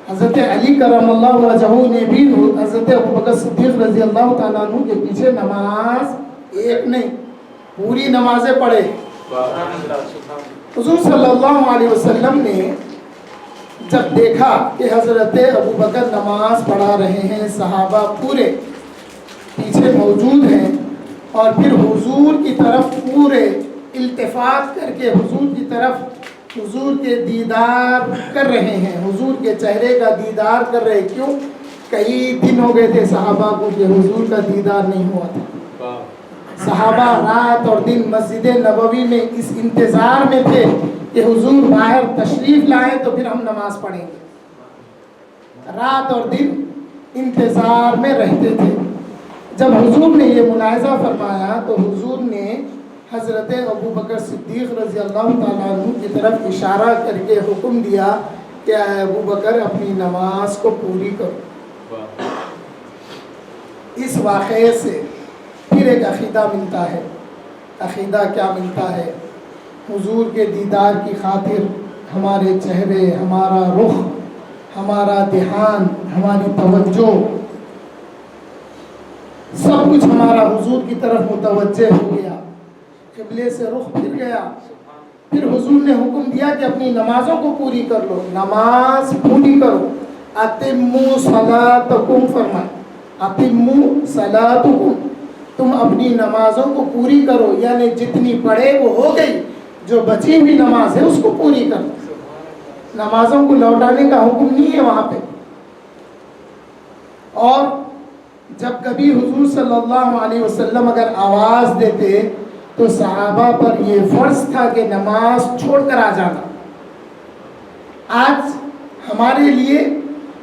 حضرت علی کرم اللہ وجہہ نے بھی حضرت ابوبکر صدیق رضی اللہ تعالیٰ عنہ کے پیچھے نماز ایک نہیں پوری نمازیں پڑھے۔ حضور صلی اللہ علیہ وسلم نے جب دیکھا کہ حضرت ابوبکر نماز پڑھا رہے ہیں، صحابہ پورے پیچھے موجود ہیں، اور پھر حضور کی طرف پورے التفات کر کے حضور کی طرف حضور کے دیدار کر رہے ہیں، حضور کے چہرے کا دیدار کر رہے ہیں۔ کیوں؟ کئی دن ہو گئے تھے صحابہ کو کہ حضور کا دیدار نہیں ہوا تھا۔ صحابہ رات اور دن مسجد نبوی میں اس انتظار میں تھے کہ حضور باہر تشریف لائیں تو پھر ہم نماز پڑھیں گے، رات اور دن انتظار میں رہتے تھے۔ جب حضور نے یہ ملاحظہ فرمایا تو حضور نے حضرت ابوبکر صدیق رضی اللہ تعالیٰ عنہ کی طرف اشارہ کر کے حکم دیا کہ اے ابوبکر اپنی نماز کو پوری کرو۔ اس واقعے سے پھر ایک عقیدہ ملتا ہے۔ عقیدہ کیا ملتا ہے؟ حضور کے دیدار کی خاطر ہمارے چہرے، ہمارا رخ، ہمارا دھیان، ہماری توجہ، سب کچھ ہمارا حضور کی طرف متوجہ ہو گیا، قبلے سے رخ پھر گیا۔ پھر حضور نے حکم دیا کہ اپنی نمازوں کو پوری کر لو، نماز پوری کرو۔ اتموا صلاتکم، فرمائے اتموا صلاتکم، تم اپنی نمازوں کو پوری کرو، یعنی جتنی پڑھے وہ ہو گئی، جو بچی ہوئی نماز ہے اس کو پوری کرو۔ نمازوں کو لوٹانے کا حکم نہیں ہے وہاں پہ، اور جب کبھی حضور صلی اللہ علیہ وسلم اگر آواز دیتے تو صحابہ پر یہ فرض تھا کہ نماز چھوڑ کر آ جانا۔ آج ہمارے لیے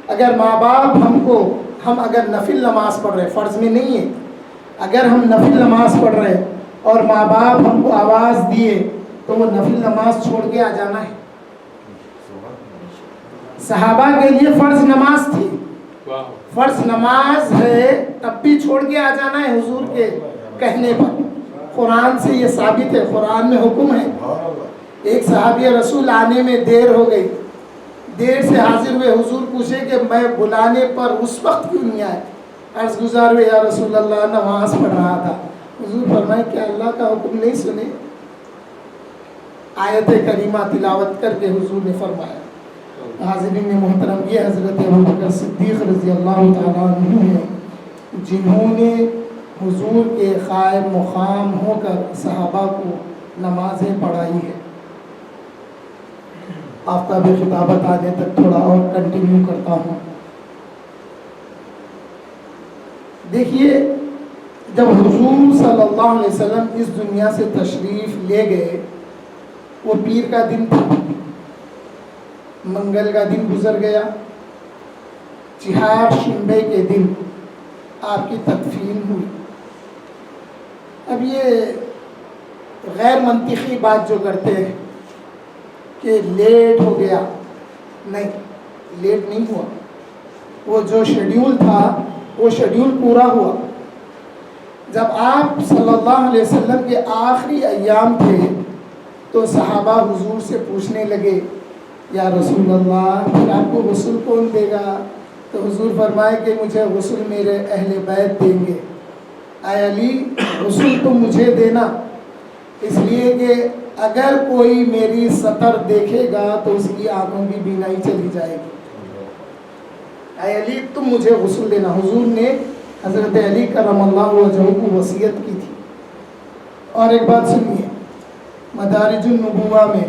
اگر ماں باپ ہم اگر نفل نماز پڑھ رہے، فرض میں نہیں ہے، اگر ہم نفل نماز پڑھ رہے اور ماں باپ ہم کو آواز دیے تو وہ نفل نماز چھوڑ کے آ جانا ہے۔ صحابہ کے لیے فرض نماز تھی، فرض نماز ہے تب بھی چھوڑ کے آ جانا ہے حضور کے کہنے پر۔ قرآن سے یہ ثابت ہے، قرآن میں حکم ہے۔ ایک صحابی رسول آنے میں دیر ہو گئی، دیر سے حاضر ہوئے، حضور پوچھے کہ میں بلانے پر اس وقت کیوں نہیں آئے؟ عرض گزار ہوئے یا رسول اللہ نماز پڑھ رہا تھا۔ حضور فرمائے کہ اللہ کا حکم نہیں سنے؟ آیت کریمہ تلاوت کر کے حضور نے فرمایا۔ حاضرین محترم، یہ حضرت ابوبکر صدیق رضی اللہ تعالیٰ عنہ ہیں جنہوں نے حضور کے قائم مقام ہو کر صحابہ کو نمازیں پڑھائی ہے۔ آفتاب خطابت آنے تک تھوڑا اور کنٹینیو کرتا ہوں۔ دیکھیے، جب حضور صلی اللہ علیہ وسلم اس دنیا سے تشریف لے گئے، وہ پیر کا دن تھا، منگل کا دن گزر گیا، چہار شنبے کے دن آپ کی تدفین ہوئی۔ اب یہ غیر منطقی بات جو کرتے ہیں کہ لیٹ ہو گیا، نہیں، لیٹ نہیں ہوا، وہ جو شیڈیول تھا وہ شیڈیول پورا ہوا۔ جب آپ صلی اللہ علیہ وسلم کے آخری ایام تھے تو صحابہ حضور سے پوچھنے لگے یا رسول اللہ پھر آپ کو غسل کون دے گا؟ تو حضور فرمائے کہ مجھے غسل میرے اہل بیت دیں گے۔ اے علی، غسل تم مجھے دینا، اس لیے کہ اگر کوئی میری سطر دیکھے گا تو اس کی آنکھوں کی بینائی چلی جائے گی۔ اے علی، تم مجھے غسل دینا۔ حضور نے حضرت علی کرم اللہ وجہہ کو وصیت کی تھی۔ اور ایک بات سنیے، مدارج النبوہ میں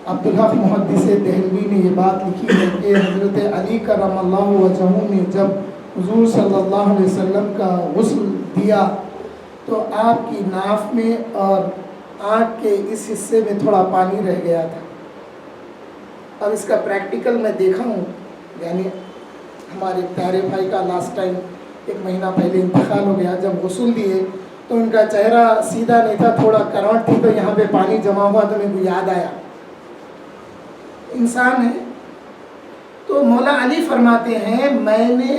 عبدالحق محدث دہلوی نے یہ بات لکھی ہے کہ حضرت علی کرم اللہ وجہہ نے جب حضور صلی اللہ علیہ وسلم کا غسل دیا تو آپ کی ناف میں اور آنکھ کے اس حصے میں تھوڑا پانی رہ گیا تھا۔ اب اس کا پریکٹیکل میں دیکھا ہوں، یعنی ہمارے پیارے بھائی کا لاسٹ ٹائم 1 مہینہ پہلے انتقال ہو گیا، جب غسل دیے تو ان کا چہرہ سیدھا نہیں تھا، تھوڑا کروٹ تھی، تو یہاں پہ پانی جمع ہوا تو میرے کو یاد آیا، انسان ہے۔ تو مولا علی فرماتے ہیں میں نے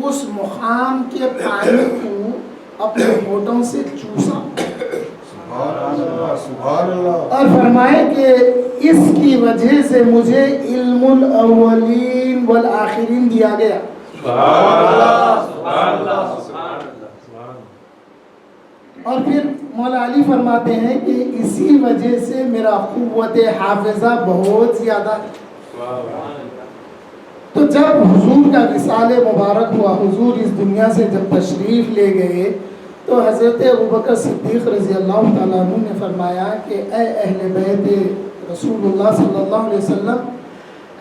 اس مقام کے پانی کو اپنے ہونٹوں سے چوسا، اور فرمائے کہ اس کی وجہ سے مجھے علم الاولین والآخرین دیا گیا۔ اور پھر مولا علی فرماتے ہیں کہ اسی وجہ سے میرا قوت حافظہ بہت زیادہ ہے۔ تو جب حضور کا وصال مبارک ہوا، حضور اس دنیا سے جب تشریف لے گئے تو حضرت ابوبکر صدیق رضی اللہ تعالیٰ عنہ نے فرمایا کہ اے اہل بیت رسول اللہ صلی اللہ علیہ وسلم،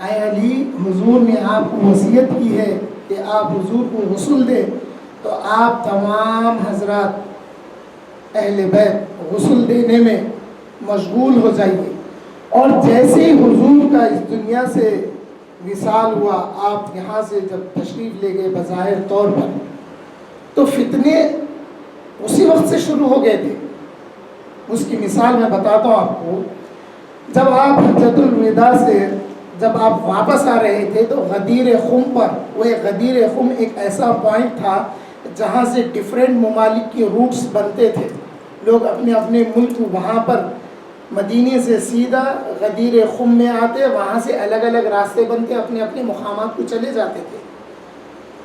اے علی، حضور نے آپ کو وصیت کی ہے کہ آپ حضور کو غسل دیں، تو آپ تمام حضرات اہل بیت غسل دینے میں مشغول ہو جائیے۔ اور جیسے ہی حضور کا اس دنیا سے وصال ہوا، آپ یہاں سے جب تشریف لے گئے بظاہر طور پر، تو فتنے اسی وقت سے شروع ہو گئے تھے۔ اس کی مثال میں بتاتا ہوں آپ کو۔ جب آپ حجۃ الوداع سے جب آپ واپس آ رہے تھے تو غدیر خم پر، وہ غدیر خم ایک ایسا پوائنٹ تھا جہاں سے ڈیفرنٹ ممالک کی روٹس بنتے تھے، لوگ اپنے اپنے ملک وہاں پر مدینے سے سیدھا غدیر خم میں آتے، وہاں سے الگ الگ راستے بنتے، اپنے اپنے مقامات کو چلے جاتے تھے۔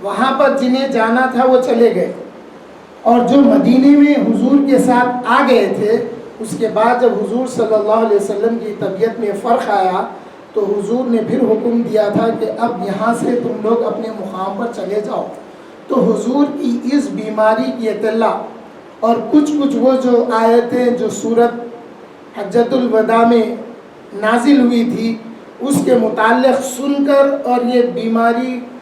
وہاں پر جنہیں جانا تھا وہ چلے گئے، اور جو مدینے میں حضور کے ساتھ آ گئے تھے، اس کے بعد جب حضور صلی اللہ علیہ وسلم کی طبیعت میں فرق آیا تو حضور نے پھر حکم دیا تھا کہ اب یہاں سے تم لوگ اپنے مقام پر چلے جاؤ۔ تو حضور کی اس بیماری کی اطلاع اور کچھ وہ جو آیتیں جو سورت حجۃ الوداع میں نازل ہوئی تھی اس کے متعلق سن کر اور یہ بیماری